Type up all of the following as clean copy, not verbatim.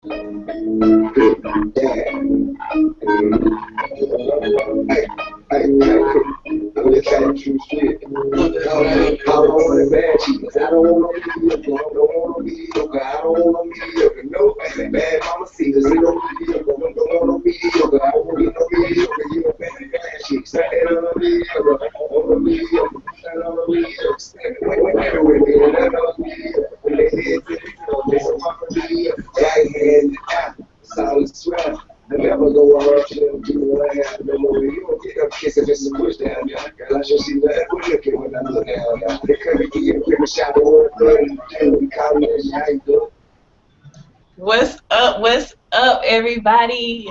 True shit. I don't want a bad cheaters. I don't want no mediocre. I don't want no mediocre. I don't want no mediocre. No bad mama see this. You don't mediocre. Don't want no mediocre. I don't want no mediocre. You know bad chicks. I ain't on no mediocre. I don't want no mediocre. I don't want no mediocre. Wait, everywhere, man. I don't want no mediocre. When they head to the floor, they don't want no mediocre. Jack hands out. Solid swell. I never go around to them do what I have no more. You don't get up kissing just a push down there. Cause I just see that we're looking when I look down there. They couldn't give you a quick shot of what we call it how you do. What's up? What's up, everybody?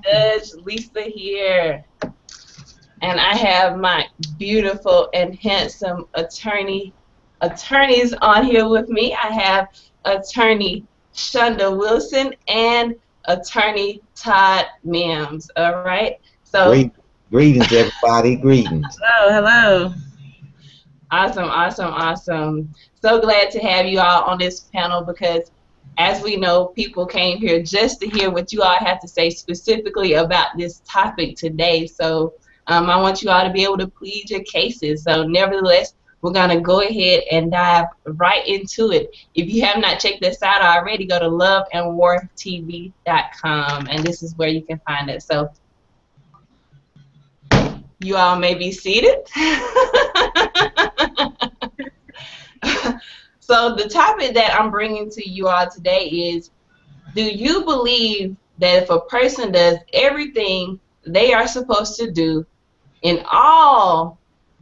Judge Lisa here, and I have my beautiful and handsome attorneys on here with me. I have attorney Shonda Wilson and attorney Todd Mims. All right. So greetings, everybody. Greetings. Hello. Awesome. So glad to have you all on this panel because, as we know, people came here just to hear what you all have to say specifically about this topic today. So I want you all to be able to plead your cases. So nevertheless, we're going to go ahead and dive right into it. If you have not checked this out already, go to loveandwartv.com, and this is where you can find it. So you all may be seated. So the topic that I'm bringing to you all today is, do you believe that if a person does everything they are supposed to do in all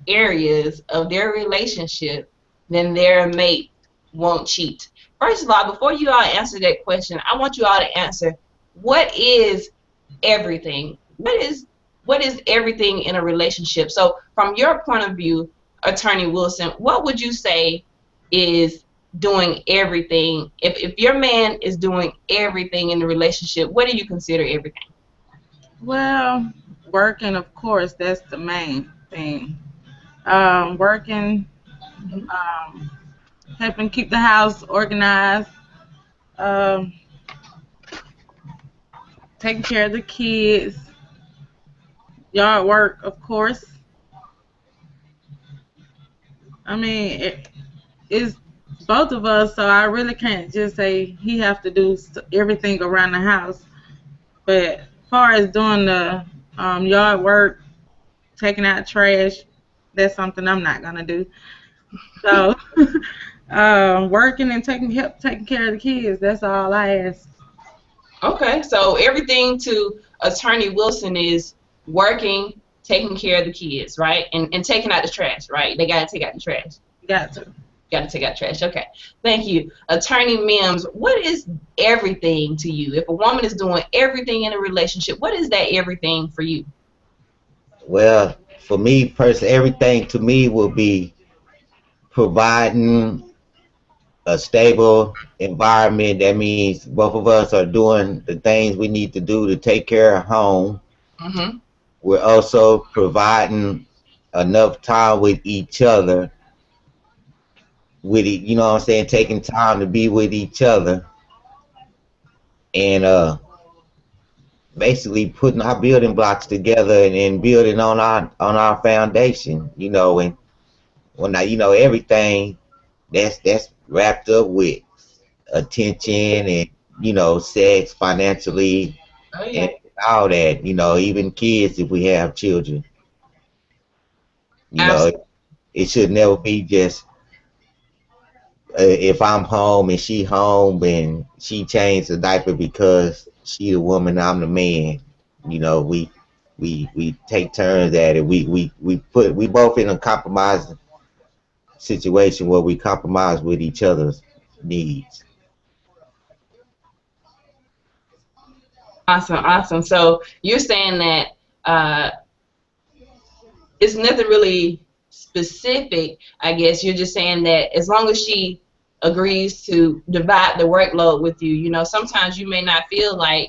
areas of their relationship, then their mate won't cheat? First of all, before you all answer that question, I want you all to answer, what is everything? What is everything in a relationship? So from your point of view, Attorney Wilson, what would you say is doing everything? If your man is doing everything in the relationship, what do you consider everything? Well, working, of course, that's the main thing. Working, helping keep the house organized, taking care of the kids, yard work, of course. I mean, it's both of us, so I really can't just say he have to do everything around the house. But as far as doing the yard work, taking out trash, that's something I'm not gonna do. So working and taking care of the kids, that's all I ask. Okay, so everything to Attorney Wilson is working, taking care of the kids, right? And taking out the trash, right? They gotta take out the trash. Got to take out trash. Okay, thank you. Attorney Mims, what is everything to you? If a woman is doing everything in a relationship, what is that everything for you? Well, for me personally, everything to me will be providing a stable environment. That means both of us are doing the things we need to do to take care of home. Mm-hmm. We're also providing enough time with each other, you know what I'm saying, taking time to be with each other, and basically putting our building blocks together and building on our foundation, you know. And when everything that's wrapped up with attention and, you know, sex, financially, and all that, you know, even kids, if we have children, you know, it should never be just if I'm home and she home and she changed the diaper because she the woman, I'm the man. You know, we take turns at it. We both in a compromising situation where we compromise with each other's needs. Awesome. So you're saying that it's nothing really specific, I guess. You're just saying that as long as she agrees to divide the workload with you, you know, sometimes you may not feel like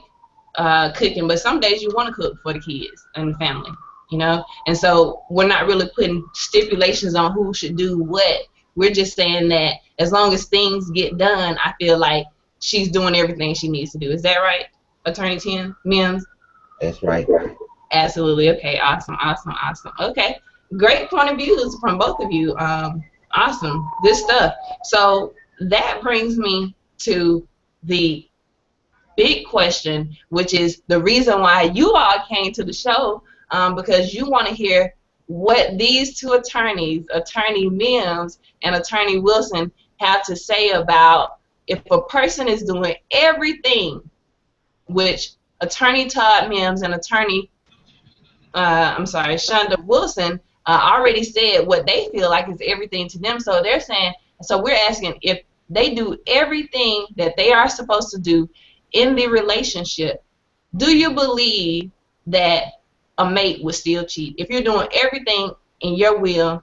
cooking, but some days you want to cook for the kids and the family, you know. And so we're not really putting stipulations on who should do what. We're just saying that as long as things get done, I feel like she's doing everything she needs to do. Is that right, Attorney Mims? That's right. Absolutely. Okay. Awesome. Awesome. Awesome. Okay. Great point of views from both of you. Awesome. Good stuff. So that brings me to the big question, which is the reason why you all came to the show, because you want to hear what these two attorneys, Attorney Mims and Attorney Wilson, have to say about if a person is doing everything, which Attorney Todd Mims and Attorney Shonda Wilson already said what they feel like is everything to them. So they're saying, so we're asking if they do everything that they are supposed to do in the relationship, do you believe that a mate would still cheat? If you're doing everything in your will,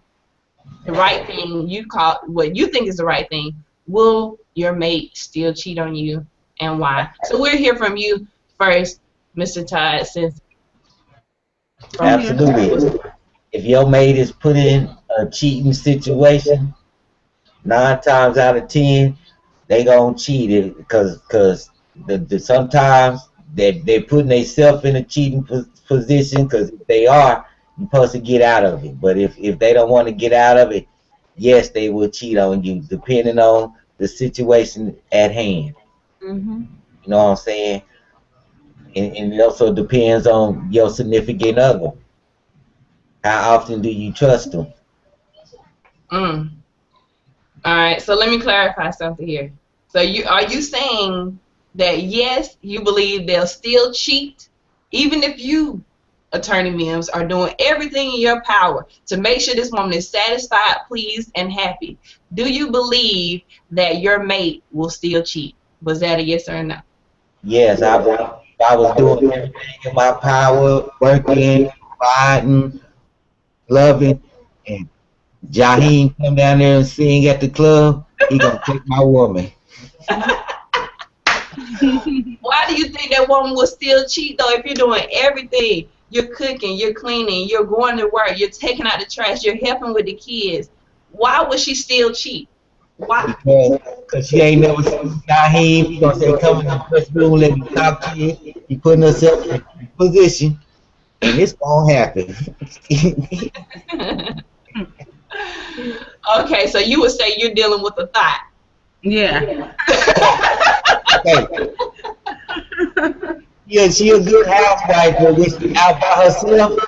the right thing, you call what you think is the right thing, will your mate still cheat on you, and why? So we'll hear from you first, Mr. Todd, since Absolutely. If your mate is put in a cheating situation, 9 times out of 10, they gonna cheat it because sometimes they're putting themselves in a cheating position, because if they are, you're supposed to get out of it. But if they don't want to get out of it, yes, they will cheat on you, depending on the situation at hand. Mm-hmm. You know what I'm saying? And it also depends on your significant other. How often do you trust them? all right, so let me clarify something here. So are you saying that yes, you believe they'll still cheat, even if you, Attorney Mims, are doing everything in your power to make sure this woman is satisfied, pleased, and happy? Do you believe that your mate will still cheat? Was that a yes or a no? Yes, I was doing everything in my power, working, fighting, loving, and Jaheim come down there and sing at the club, he gonna take my woman. Why do you think that woman will still cheat though if you're doing everything? You're cooking, you're cleaning, you're going to work, you're taking out the trash, you're helping with the kids. Why would she still cheat? Why? Because she ain't never seen Jaheim. He gonna say, come in the first room, let me talk to you. He putting herself in a position, and it's gonna happen. Okay, so you would say you're dealing with a thought. Yeah. Hey, yeah, she a good housewife, but when she out by herself,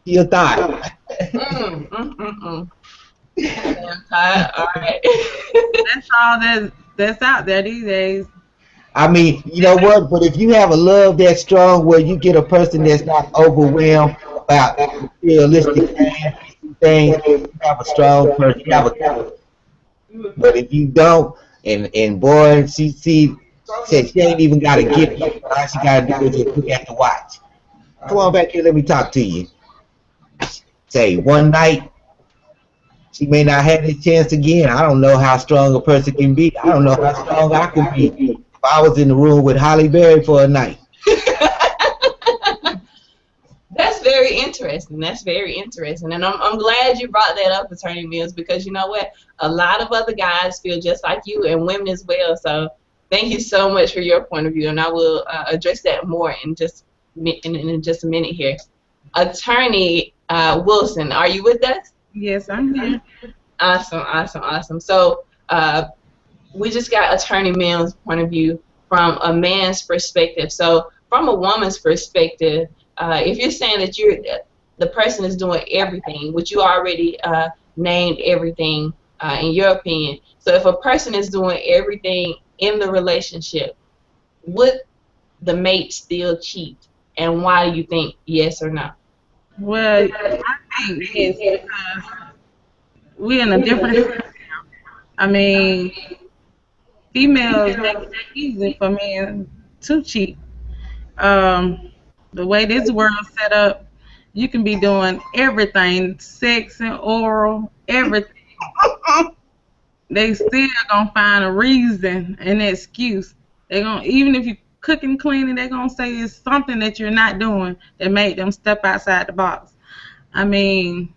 she a thought. All right. That's all that's out there these days. I mean, you know what? But if you have a love that strong, where you get a person that's not overwhelmed about realistic things, you have a strong person. You have a. But if you don't, and boy, she said she ain't even got to get you. All she got to do is just look at the watch. Come on back here, let me talk to you. Say one night, she may not have this chance again. I don't know how strong a person can be. I don't know how strong I can be. If I was in the room with Holly Berry for a night. That's very interesting. That's very interesting. And I'm glad you brought that up, Attorney Mills, because you know what? A lot of other guys feel just like you, and women as well. So thank you so much for your point of view, and I will address that more in just a minute here. Attorney Wilson, are you with us? Yes, I'm here. Awesome, awesome, awesome. So we just got Attorney Mills' point of view from a man's perspective. So from a woman's perspective, if you're saying that the person is doing everything, which you already named everything in your opinion. So if a person is doing everything in the relationship, would the mate still cheat? And why do you think yes or no? Well, I think yes, because we're in a different. I mean, females make it easy for men to cheat. The way this world's set up, you can be doing everything, sex and oral, everything. They still gonna find a reason, an excuse. They gonna, even if you cooking, cleaning, they gonna say it's something that you're not doing that made them step outside the box. I mean,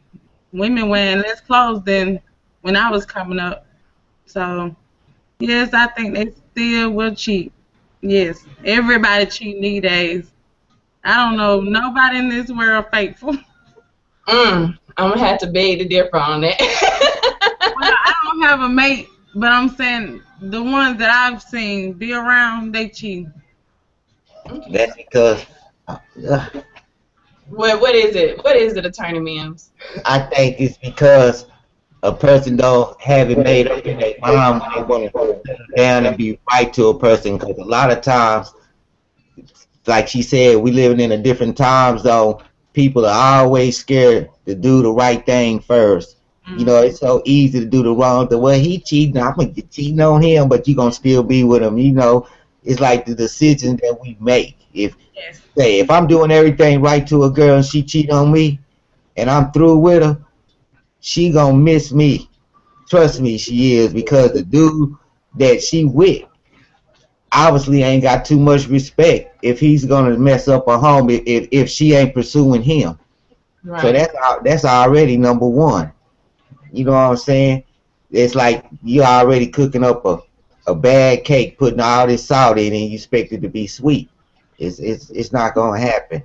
women wearing less clothes than when I was coming up. So yes, I think they still will cheat. Yes, everybody cheat these days. I don't know nobody in this world faithful. I'm gonna have to beg to differ on Well, that. I don't have a mate, but I'm saying the ones that I've seen be around, they cheat. Okay. That's because uh, What is it? What is it, Attorney Mims? I think it's because a person don't have it made up in their mind when they want to settle down and be right to a person. Because a lot of times, like she said, we living in a different time zone. People are always scared to do the right thing first. You know, Mm-hmm. it's so easy to do the wrong thing. Well, he cheating, I'm gonna get cheating on him, but you gonna still be with him. You know, it's like the decision that we make. If Yes. say if I'm doing everything right to a girl and she cheat on me and I'm through with her, she gonna miss me. Trust me, she is because the dude that she with obviously ain't got too much respect if he's gonna mess up a home if she ain't pursuing him. So Right. that's already number one. You know what I'm saying? It's like you already cooking up a bad cake, putting all this salt in it, and you expect it to be sweet. It's not gonna happen.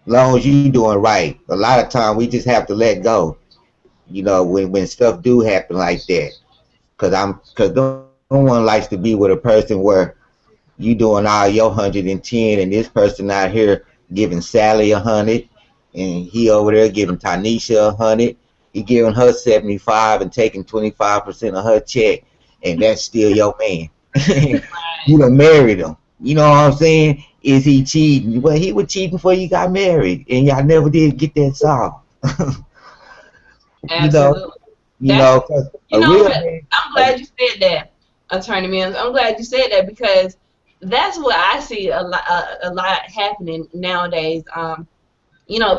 As long as you doing right. A lot of time we just have to let go. You know when stuff do happen like that. Cause no one likes to be with a person where you doing all your 110 and this person out here giving Sally 100 and he over there giving Tanisha 100. He giving her 75 and taking 25% of her check, and that's still your man. You done married him. You know what I'm saying? Is he cheating? Well, he was cheating before you got married, and y'all never did get that solved. you know, Absolutely. you That's, know, 'cause you a know real what? man. I'm A, glad you said that, Attorney Mims. I'm glad you said that because that's what I see a lot happening nowadays.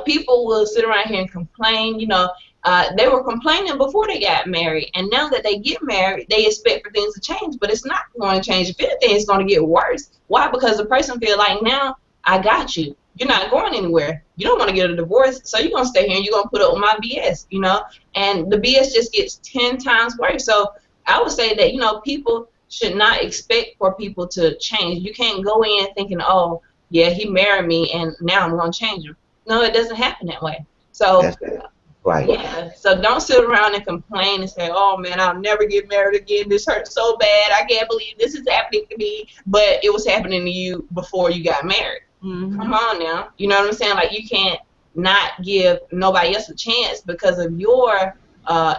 People will sit around here and complain. They were complaining before they got married, and now that they get married, they expect for things to change, but it's not going to change. If anything, it's going to get worse. Why? Because the person feel like now I got you. You're not going anywhere. You don't want to get a divorce, so you're gonna stay here and you're gonna put up with my BS. And the BS just gets 10 times worse. So I would say that people should not expect for people to change. You can't go in thinking, oh yeah, he married me and now I'm gonna change him. No, it doesn't happen that way. So that's right. yeah, so don't sit around and complain and say, "Oh man, I'll never get married again. This hurts so bad. I can't believe this is happening to me." But it was happening to you before you got married. Come Mm-hmm. on now, you know what I'm saying? Like you can't not give nobody else a chance because of your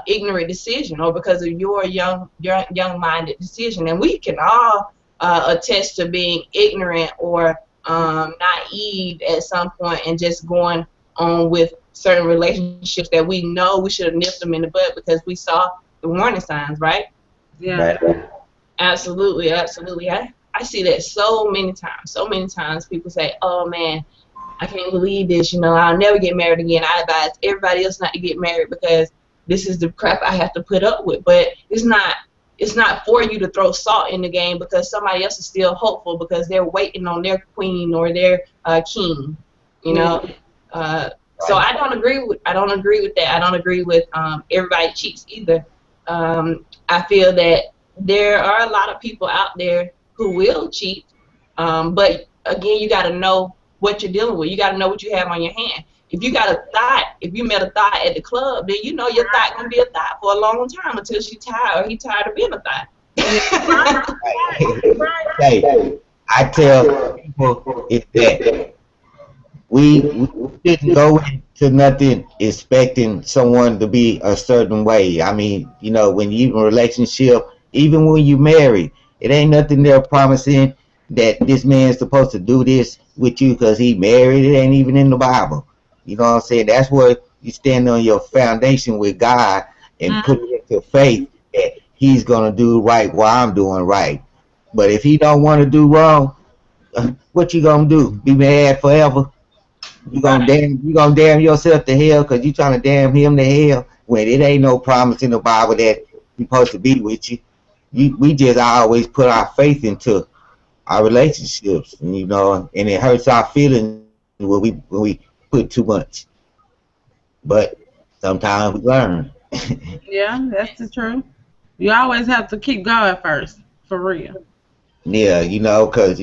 ignorant decision or because of your young-minded decision. And we can all attest to being ignorant or naive at some point and just going on with certain relationships that we know we should have nipped them in the bud because we saw the warning signs, right? Yeah. Right. Absolutely, absolutely. I see that so many times. So many times people say, oh man, I can't believe this. I'll never get married again. I advise everybody else not to get married because this is the crap I have to put up with. But it's not. It's not for you to throw salt in the game because somebody else is still hopeful because they're waiting on their queen or their king. You Yeah. know. So Right. I don't agree with that. I don't agree with everybody cheats either. I feel that there are a lot of people out there who will cheat, but again, you got to know what you're dealing with. You got to know what you have on your hand. If you got a thought, if you met a thought at the club, then you know your thought gonna be a thought for a long time until she tired or he tired of being a Yeah. Right. thought. Right. Right. Right. Hey, I tell people is that we shouldn't go into nothing expecting someone to be a certain way. I mean, when you in a relationship, even when you married, it ain't nothing there promising that this man's supposed to do this with you because he married. It ain't even in the Bible. You know what I'm saying? That's where you stand on your foundation with God and put Mm-hmm. it into faith that he's gonna do right while I'm doing right. But if he don't want to do wrong, what you gonna do? Be mad forever? Right. You gonna damn yourself to hell because you trying to damn him to hell when it ain't no promise in the Bible that he supposed to be with you. We just always put our faith into our relationships, and it hurts our feelings when we put too much. But sometimes we learn. Yeah, that's the truth. You always have to keep going first, for real. Yeah, cause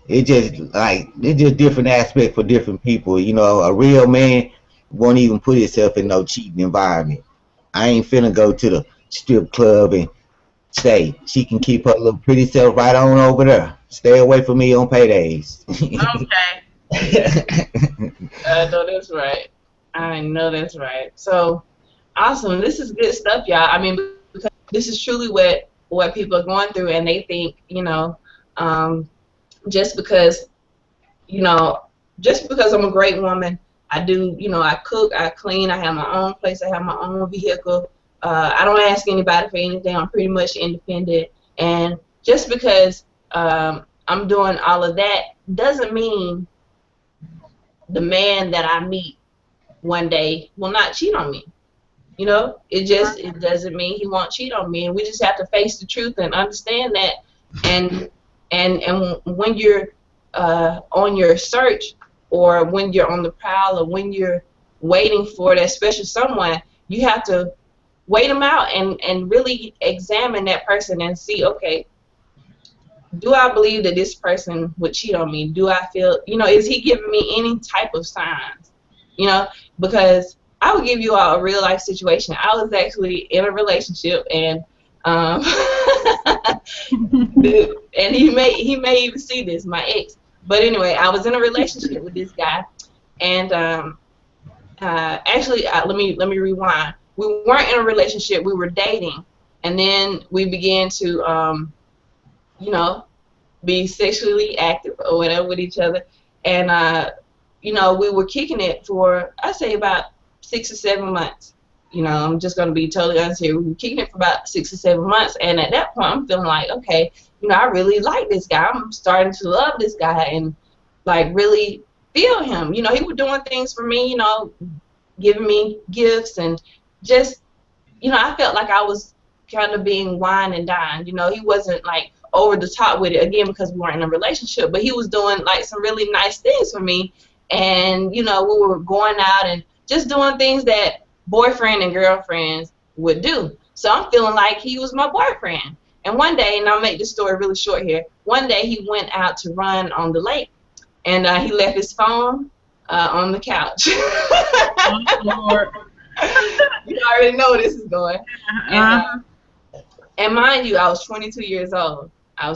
it's just different aspect for different people. A real man won't even put himself in no cheating environment. I ain't finna go to the strip club and say she can keep her little pretty self right on over there. Stay away from me on paydays. Okay. I know that's right. I know that's right. So awesome. This is good stuff, y'all. I mean, because this is truly what people are going through, and they think, um, just because, you know, just because I'm a great woman, I do, I cook, I clean, I have my own place, I have my own vehicle. I don't ask anybody for anything. I'm pretty much independent, and just because I'm doing all of that doesn't mean the man that I meet one day will not cheat on me. It doesn't mean he won't cheat on me, and we just have to face the truth and understand that. And when you're on your search, or when you're on the prowl, or when you're waiting for that special someone, you have to wait them out and really examine that person and see, okay, do I believe that this person would cheat on me? Do I feel, is he giving me any type of signs? Because I will give you all a real life situation. I was actually in a relationship, and um, and he may even see this, my ex. But anyway, I was in a relationship with this guy, and actually, let me rewind. We weren't in a relationship. We were dating, and then we began to you know be sexually active or whatever with each other. And we were kicking it for, I say, about 6 or 7 months. I'm just gonna be totally honest here. We were kicking it for about 6 or 7 months, and at that point I'm feeling like, okay, I really like this guy. I'm starting to love this guy and like really feel him. He was doing things for me, giving me gifts, and just I felt like I was kind of being wine and dined. He wasn't like over the top with it, again, because we weren't in a relationship, but he was doing like some really nice things for me. And, we were going out and just doing things that boyfriend and girlfriends would do. So I'm feeling like he was my boyfriend. And one day, and I'll make this story really short here, one day he went out to run on the lake, and he left his phone on the couch. Oh, Lord. You already know where this is going. Uh-huh. And mind you, I was 22 years old. I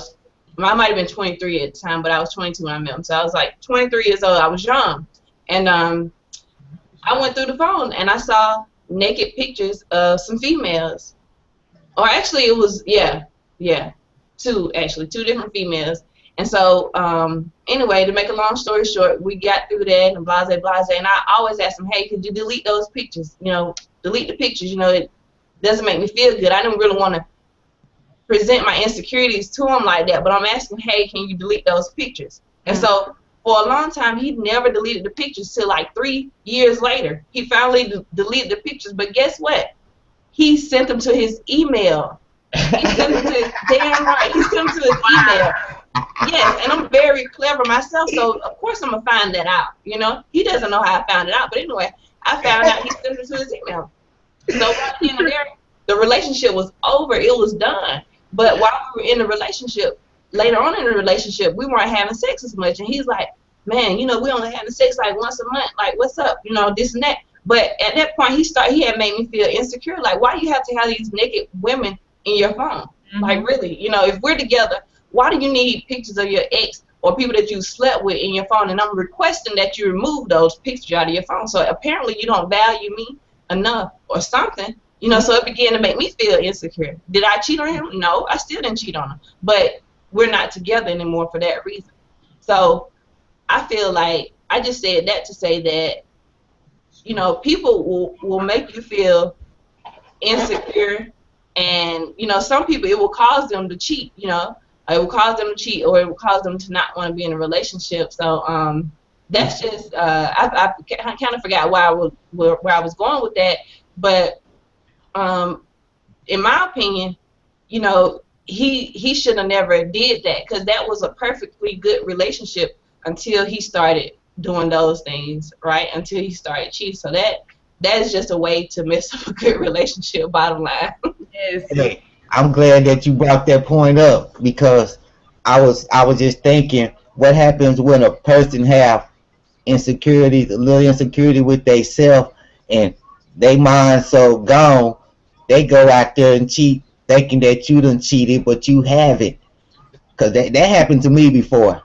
might have been 23 at the time, but I was 22 when I met him. So I was like 23 years old. I was young. And I went through the phone, and I saw naked pictures of some females. Or actually, it was, two different females. And so, anyway, to make a long story short, we got through that and blase, blase. And I always asked him, hey, could you delete those pictures? Delete the pictures. It doesn't make me feel good. I didn't really want to present my insecurities to him like that, but I'm asking, hey, can you delete those pictures? And so for a long time, he never deleted the pictures till like 3 years later. He finally deleted the pictures, but guess what? He sent them to his email. He sent them to his, damn right, he sent them to his email. Yes, and I'm very clever myself, so of course I'm going to find that out. He doesn't know how I found it out, but anyway, I found out he sent them to his email. So right then and there, the relationship was over. It was done. But while we were in the relationship, later on in the relationship, we weren't having sex as much. And he's like, man, we only having sex like once a month. Like, what's up? This and that. But at that point, he had made me feel insecure. Like, why do you have to have these naked women in your phone? Mm-hmm. Like, really, if we're together, why do you need pictures of your ex or people that you slept with in your phone? And I'm requesting that you remove those pictures out of your phone. So apparently you don't value me enough or something. So it began to make me feel insecure. Did I cheat on him? No, I still didn't cheat on him. But we're not together anymore for that reason. So I feel like I just said that to say that, people will make you feel insecure. And, some people, it will cause them to cheat, it will cause them to cheat, or it will cause them to not want to be in a relationship. So that's just, I kind of forgot where I was going with that. But in my opinion, he should have never did that, because that was a perfectly good relationship until he started doing those things, right? Until he started cheating. So that is just a way to mess up a good relationship, bottom line. Yes. Hey, I'm glad that you brought that point up, because I was just thinking, what happens when a person have insecurities, a little insecurity with they self, and they mind so gone, they go out there and cheat, thinking that you done cheated, but you haven't. Cause that happened to me before,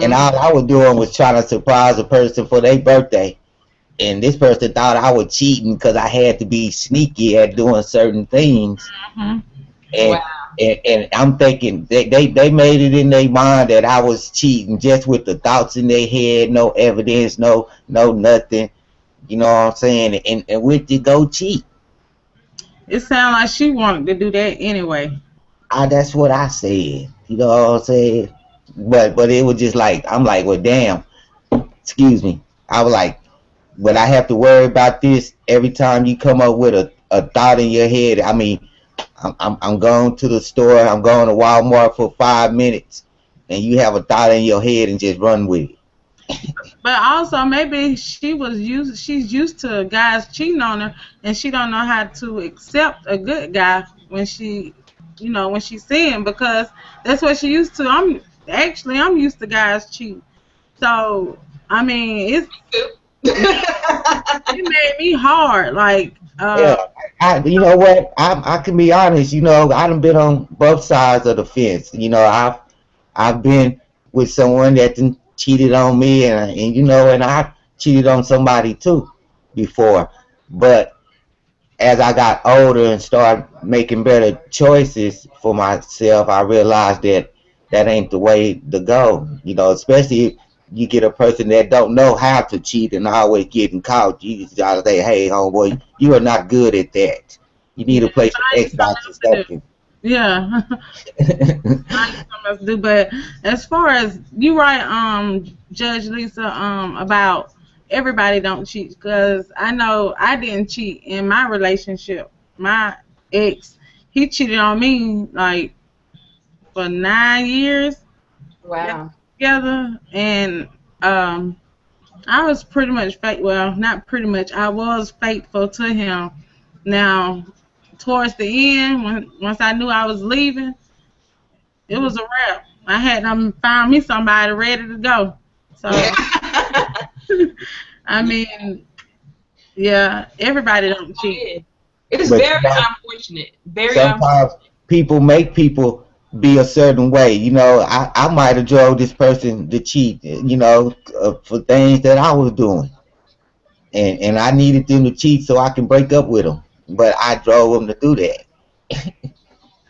and Mm-hmm. all I was doing was trying to surprise a person for their birthday, and this person thought I was cheating because I had to be sneaky at doing certain things, Hmm. and Wow. and I'm thinking they made it in their mind that I was cheating just with the thoughts in their head, no evidence, no nothing. You know what I'm saying? And with you go cheat. It sounds like she wanted to do that anyway. That's what I said. You know what I'm saying? But it was just like I'm like, well, damn. Excuse me. I was like, but I have to worry about this every time you come up with a thought in your head. I mean, I'm going to the store. I'm going to Walmart for 5 minutes, and you have a thought in your head and just run with it. But also maybe she's used to guys cheating on her, and she don't know how to accept a good guy when when she's seeing, because that's what she used to. I'm used to guys cheating. So I mean it made me hard. Like Yeah, you know what? I can be honest. You know, I done been on both sides of the fence. You know, I've been with someone that done cheated on me, and you know, and I cheated on somebody too before. But as I got older and started making better choices for myself, I realized that that ain't the way to go. You know, especially if you get a person that don't know how to cheat and always getting caught. You just gotta say, "Hey, homeboy, you are not good at that. You need yeah, to play some find you something Xbox or else to do. something." Yeah. Find you something else to do. But as far as you right, Judge Lisa, about everybody don't cheat, because I know I didn't cheat in my relationship. My ex, he cheated on me like for 9 years that Wow. together, and um, I was pretty much fake. Well, not pretty much. I was faithful to him. Now, towards the end, when once I knew I was leaving, it was a wrap. I had found me somebody ready to go. So I mean, yeah, everybody don't cheat. Yeah. It is But very you know, unfortunate. Very sometimes unfortunate. people make people be a certain way. You know, I might have drove this person to cheat. You know, for things that I was doing, and I needed them to cheat so I can break up with them. But I drove them to do that.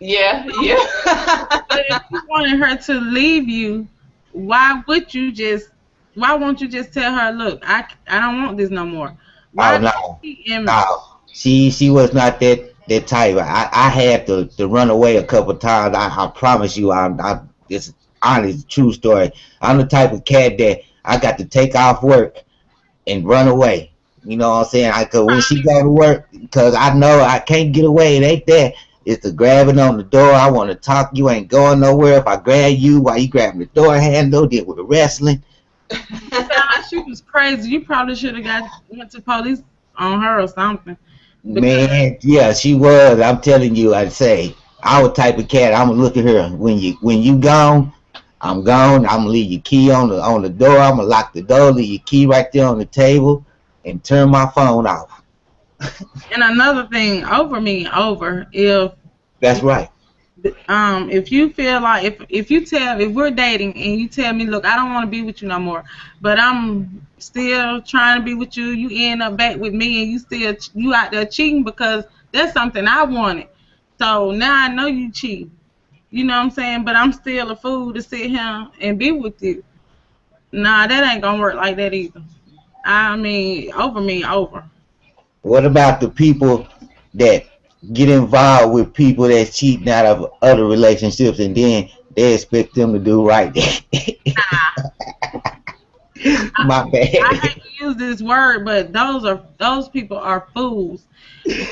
Yeah, But if yeah. you wanted her to leave you, why would you just? Why won't you just tell her, look, I don't want this no more? Oh Why do no, you cheat? And no, she was not that type. I had to run away a couple times. I promise you, I it's honest, true story. I'm the type of cat that I got to take off work and run away. You know what I'm saying? Cause when she go to work, cause I know I can't get away. It ain't that. It's the grabbing on the door. I want to talk. You ain't going nowhere. If I grab you while you grabbing the door handle, then with the wrestling. sound like she was crazy. You probably should have went to police on her or something. Because Man, yeah, she was. I'm telling you, I'd say I was type of cat. I'm gonna look at her when you gone. I'm gone. I'm gonna leave your key on the door. I'm gonna lock the door. Leave your key right there on the table, and turn my phone off. and another thing, over me over That's right. if you feel like if we're dating and you tell me, look, I don't want to be with you no more, but I'm still trying to be with you, you end up back with me, and you out there cheating because that's something I wanted. So now I know you cheat. You know what I'm saying? But I'm still a fool to sit here and be with you. Nah, that ain't gonna work like that either. I mean, over me over. What about the people that get involved with people that's cheating out of other relationships, and then they expect them to do right? Nah, My I bad. hate to use this word, but those people are fools.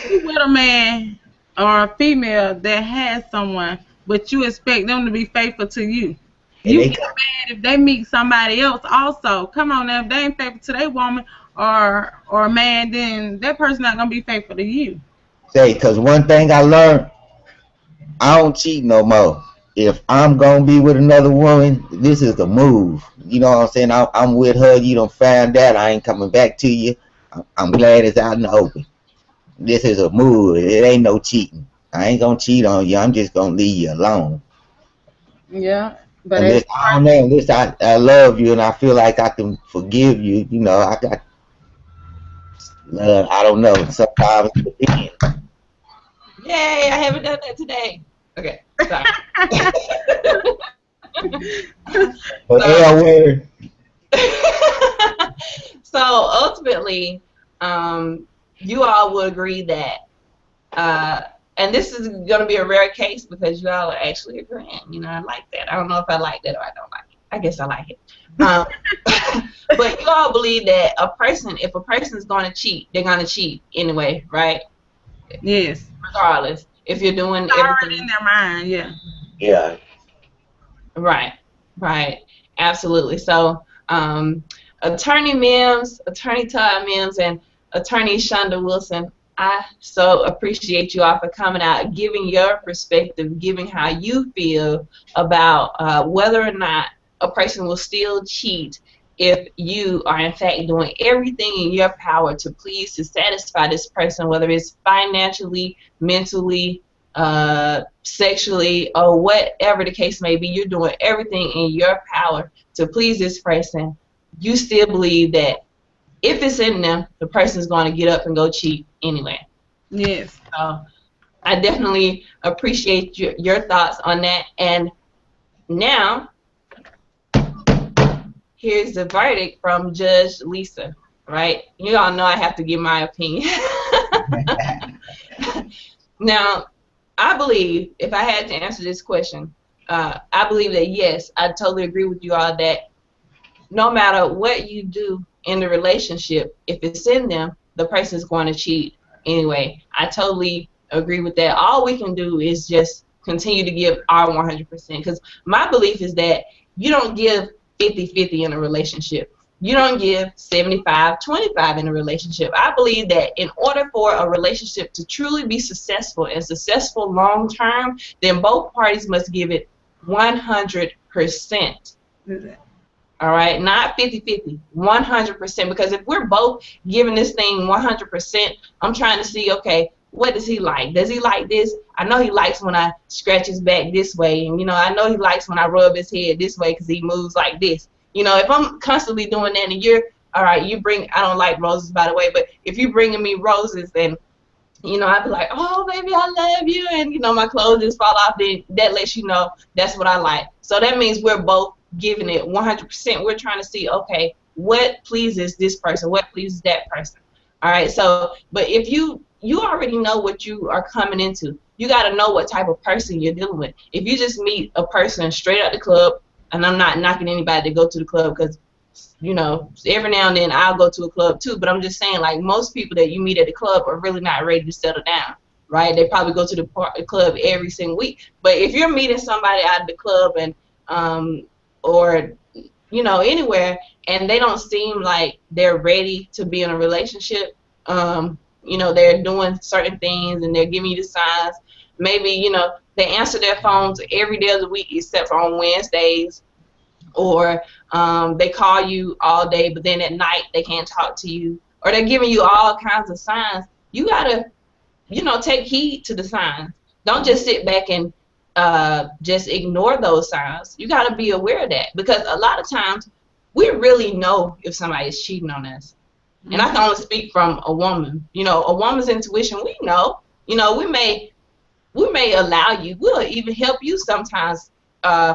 You with a man or a female that has someone, but you expect them to be faithful to you. And You they get mad if they meet somebody else also. Come on now, if they ain't faithful to their woman or man, then that person not gonna be faithful to you. say, because one thing I learned, I don't cheat no more. if I'm gonna be with another woman, this is the move. You know what I'm saying? I'm with her. You don't find that I ain't coming back to you. I'm glad it's out in the open. This is a move. It ain't no cheating. I ain't gonna cheat on you. I'm just gonna leave you alone. Yeah, but as Unless I don't know, unless I love you and I feel like I can forgive you. You know, I got I don't know. Sometimes it depends. Yay, I haven't done that today. Okay, sorry. But so, word. so ultimately, you all will agree that, and this is going to be a rare case because you all are actually agreeing. You know, I like that. I don't know if I like that or I don't like it. I guess I like it. But you all believe that if a person is going to cheat, they're going to cheat anyway, right? yes, Regardless, if you're doing it's already in everything their mind. Yeah. Yeah. right, right, absolutely. So, Attorney Mims, Attorney Todd Mims, and Attorney Shonda Wilson, I so appreciate you all for coming out, giving your perspective, giving how you feel about whether or not a person will still cheat if you are in fact doing everything in your power to please to satisfy this person, whether it's financially, mentally, sexually, or whatever the case may be. You're doing everything in your power to please this person. You still believe that if it's in them, the person's going to get up and go cheat anyway. Yes. So I definitely appreciate your thoughts on that. And now, here's the verdict from Judge Lisa, right? You all know I have to give my opinion. Now, I believe, if I had to answer this question, I believe that yes, I totally agree with you all that no matter what you do in the relationship, if it's in them, the person's going to cheat anyway. I totally agree with that. All we can do is just continue to give our 100%. Because my belief is that you don't give 50-50 in a relationship. You don't give 75-25 in a relationship. I believe that in order for a relationship to truly be successful and successful long term, then both parties must give it 100%. All right, not 50-50, 100%. Because if we're both giving this thing 100%, I'm trying to see, okay, what does he like? Does he like this? I know he likes when I scratch his back this way, and I know he likes when I rub his head this way because he moves like this. If I'm constantly doing that, and you're all right, I don't like roses, by the way, but if you're bringing me roses, then I'd be like, oh, baby, I love you. And, my clothes just fall off. Then that lets you know that's what I like. So that means we're both giving it 100%. We're trying to see, okay, what pleases this person? What pleases that person? All right. So, but if you already know what you are coming into, you got to know what type of person you're dealing with. If you just meet a person straight out the club, and I'm not knocking anybody to go to the club because every now and then I'll go to a club too, but I'm just saying, like, most people that you meet at the club are really not ready to settle down, right? They probably go to the club every single week. But if you're meeting somebody out of the club and or anywhere, and they don't seem like they're ready to be in a relationship, they're doing certain things and they're giving you the signs. Maybe they answer their phones every day of the week except for on Wednesdays, or they call you all day, but then at night they can't talk to you, or they're giving you all kinds of signs. You gotta, take heed to the signs. Don't just sit back and just ignore those signs. You gotta be aware of that, because a lot of times we really know if somebody is cheating on us. And I can only speak from a woman. A woman's intuition. We know. We may allow you. We'll even help you sometimes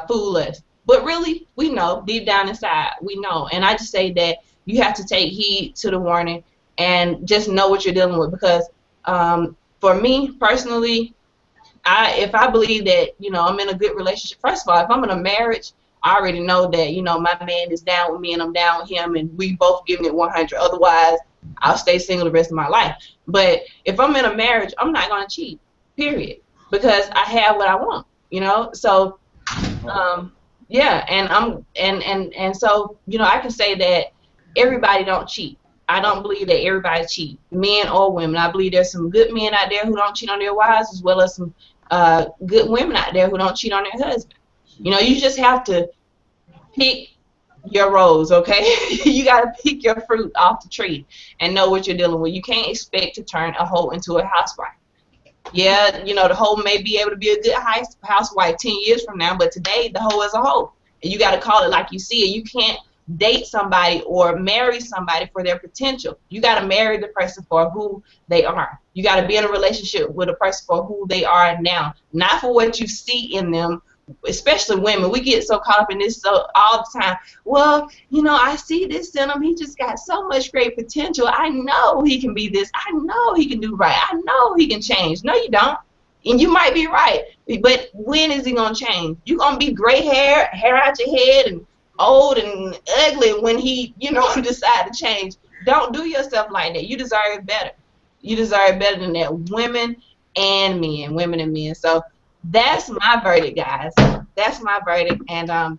fool us. But really, we know deep down inside, we know. And I just say that you have to take heed to the warning and just know what you're dealing with. Because for me personally, if I believe that I'm in a good relationship, first of all, if I'm in a marriage, I already know that my man is down with me and I'm down with him, and we both giving it 100. Otherwise, I'll stay single the rest of my life. But if I'm in a marriage, I'm not gonna cheat. Period. Because I have what I want. So. Yeah, and so I can say that everybody don't cheat. I don't believe that everybody cheat, men or women. I believe there's some good men out there who don't cheat on their wives, as well as some good women out there who don't cheat on their husband. You know, you just have to pick your rose, okay? You got to pick your fruit off the tree and know what you're dealing with. You can't expect to turn a hoe into a housewife. Yeah, you know, the hoe may be able to be a good housewife 10 years from now, but today the hoe is a hoe. And you got to call it like you see it. You can't date somebody or marry somebody for their potential. You got to marry the person for who they are. You got to be in a relationship with a person for who they are now, not for what you see in them. Especially women, we get so caught up in this so all the time. Well, you know, I see this in him. He just got so much great potential. I know he can be this. I know he can do right. I know he can change. No, you don't. And you might be right. But when is he going to change? You're going to be gray hair out your head, and old and ugly when he, you know, decide to change. Don't do yourself like that. You deserve better. You deserve better than that. Women and men. So that's my verdict, guys. That's my verdict. And I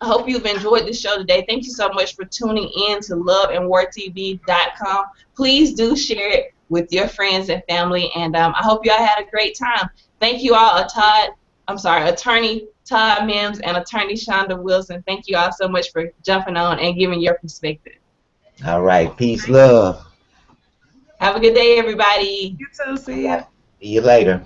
hope you've enjoyed this show today. Thank you so much for tuning in to loveandwartv.com. Please do share it with your friends and family. And I hope you all had a great time. Thank you all, Attorney Todd Mims and Attorney Shonda Wilson. Thank you all so much for jumping on and giving your perspective. All right. Peace, love. Have a good day, everybody. You too. See ya. See you later.